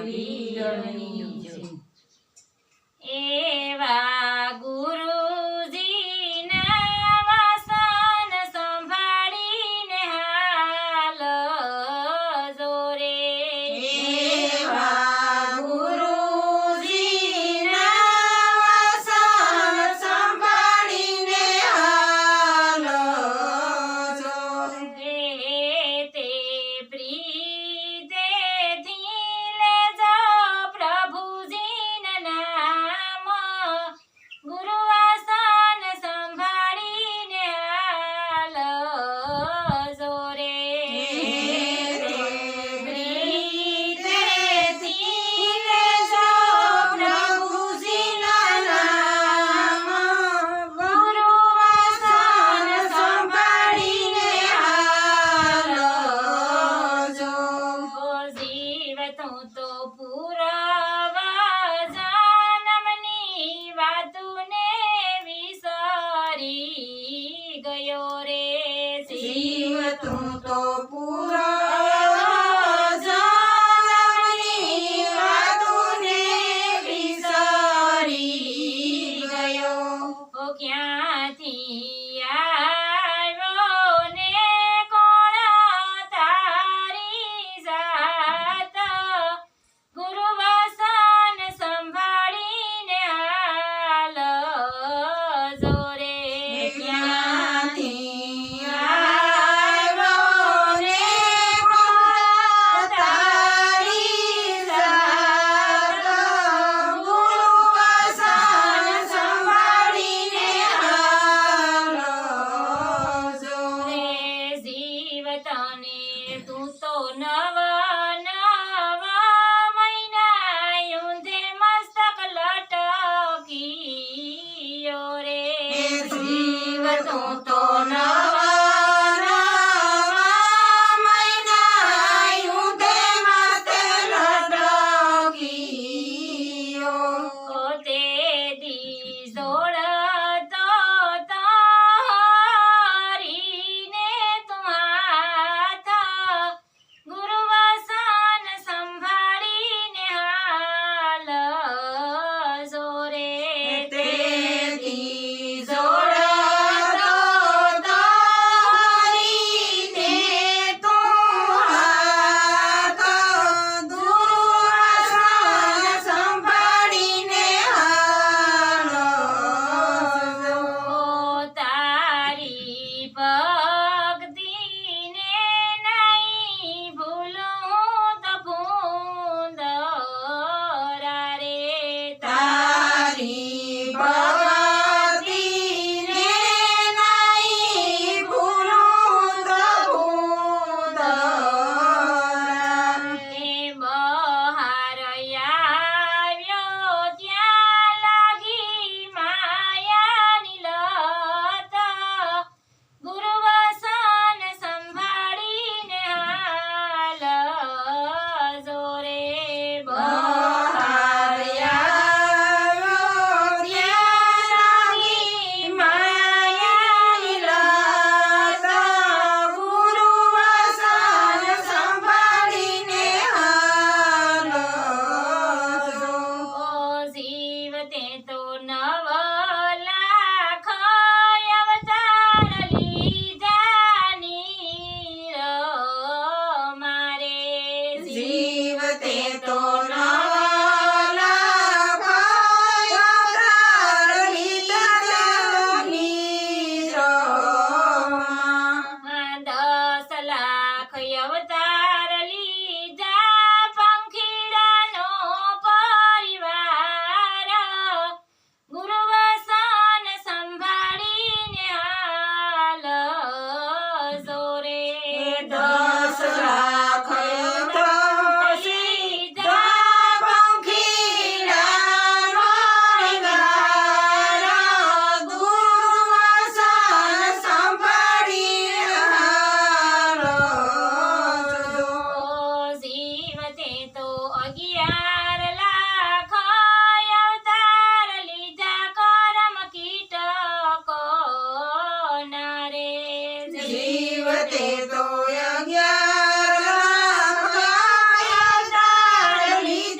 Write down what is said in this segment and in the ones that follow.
વીરની જય। એવા ગુરુજીના વાસન સંભાળીને હાલજો રે। એવા ગુરુજીના વાસન સંભાળીને હાલજો। તે પ્રીતેથી લેજો પ્રભુજીના નામ, ગુરુવાસન સંભાળીને હાલજો રે। પ્રીતેથી લેજો પ્રભુજીના નામ, ગુરુવાસન સંભાળીને હાલજો। ઓ જીવ તું તો પૂરવા જન્મની વાતુને વિસરી ગયો રે। જીવ તું તો પૂરા જન્મની વાતોને વિસરી ગયો। ઓ ક્યાંથી આવ્યો ને કોણ તારી જાત, ગુરુવાસન સંભાળીને હાલજો રે। ક્યાંથી આવ્યો ને કોણ તારી જાત, ગુરુવાસન સંભાળીને હાલજો। રે જીવ તને તું તો નવા નવા મહિના ઊંધે મસ્તક લટકીયો રે। જીવ તું તો નવા નવા મહિના ઊંધે માથે લટકીયો। ઓ તે દી જોડતો તારીને તું હાથ, ગુરુવાસન સંભાળીને હાલજો રે। તેથી જોડતો તારીને તું હાથ, ગુરુવાસન સંભાળીને હાલજો। ઓ તારી ભક્તિને નહીં ભૂલું તો ભૂંદરા રે। તારી ભક્તિને નહીં ભૂલું તો ભૂંદરા। એ બહાર આવ્યો ત્યાં લાગી માયાની લત, ગુરુવાસન સંભાળીને હાલજો રે। બહાર આવ્યો ત્યાં લાગી માયાની લત, ગુરુવાસન સંભાળીને હાલજો। ઓ જીવ તે તો નવ લાખ અવતાર લીધા નીર મારે। જીવ તે તો નવા લાખ અવતાર લીધા નીરમાં। 10 લાખ અવતાર લીધા પંખીડાનો પરિવાર, ગુરુવાસન સંભાળીને હાલજો રે। 10 લાખ તે તો 11 લાખ અવતાર લીધા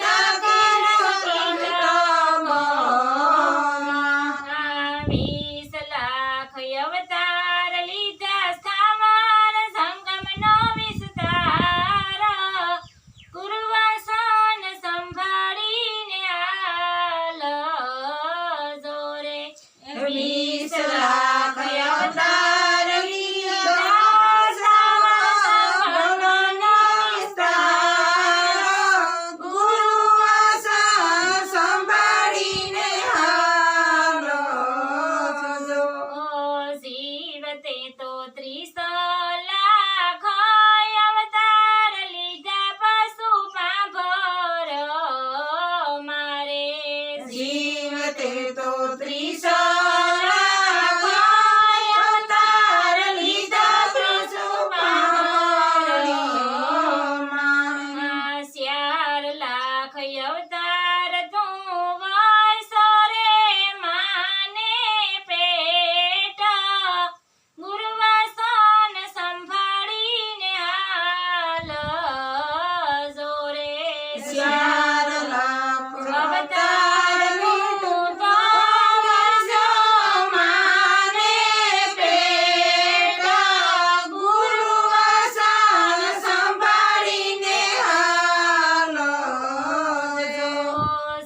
અવતાર તું વાયસો રે માને પેટ ગુરુવાસન સંભાળીને હાલજો રે 4 લાખ અવતારનું તો કરજો માને પેટ ગુરુવાસન સંભાળીને હાલજો.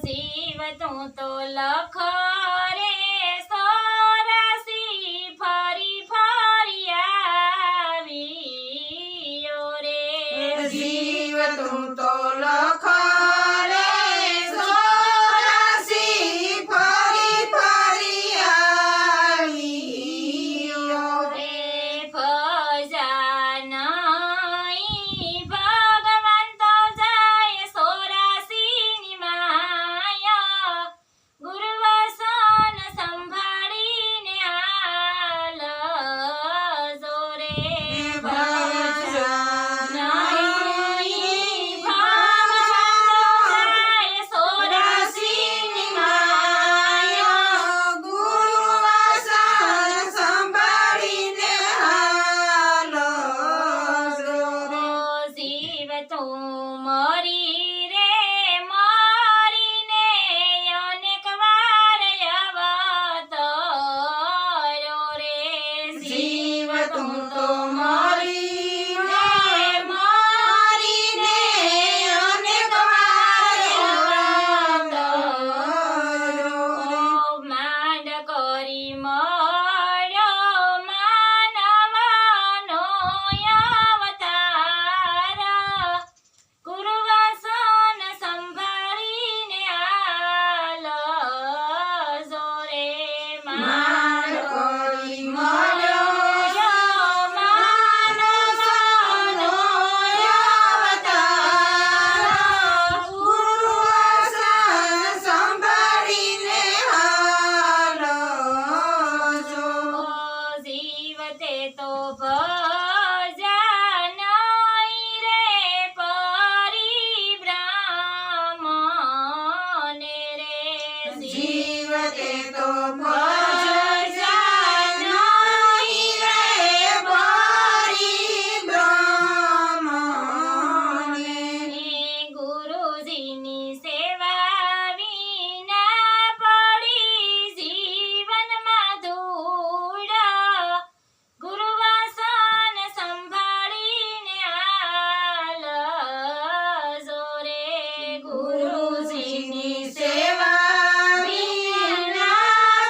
શિવ તું તો લખ રે 84 ફરી ફરી આવ્યો રે જીવ તું તો લખ રે 84 ફરી ફરી આવ્યો. રે ભજાનઈ ભગવાન તો જાય 84 ની માયા ગુરુવાસન સંભાળીને હાલજો રે ભજાનઈ ભગવાન તો જાય 84 ની માયા ગુરુવાસન સંભાળીને હાલજો. શિવ તું મરી રે મરીને અનેક વાર અવતર્યો રે જીવ તું તો મરીને મરીને અનેક વાર અવતર્યો. માંડ કરી મળ્યો માનવનો અવતાર ગુરુવાસન સંભાળીને હાલજો રે માંડ કરી મળ્યો માનવનો અવતાર ગુરુવાસન સંભાળીને હાલજો. જીવ તે તો ભજાનઈ રે પરિબ્રાહ્મણે રે જીવ તે તો ભજાનઈ રે પરિબ્રાહ્મણે. ગુરુજીની સેવા વિના પડી જીવનમાં ધૂળ ગુરુવાસન સંભાળીને હાલજો રે ગુરુજીની સેવા વિના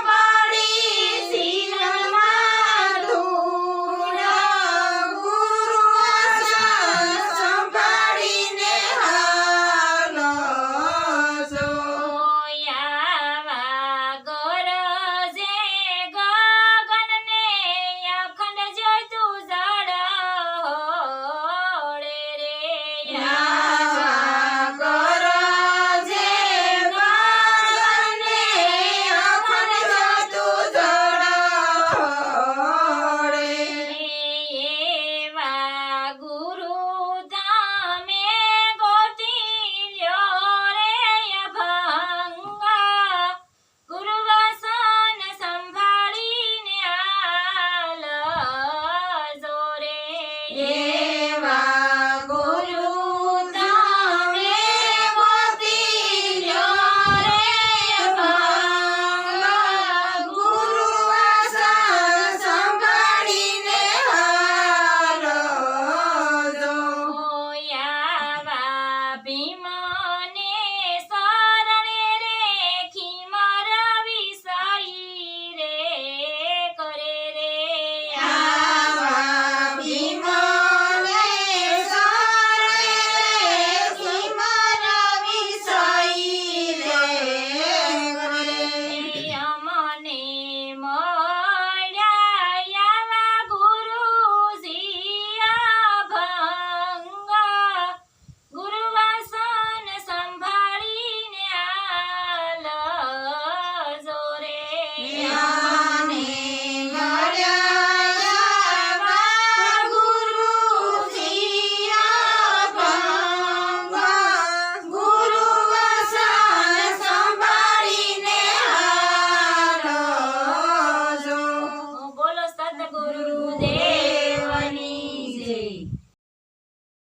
વાસુદેવ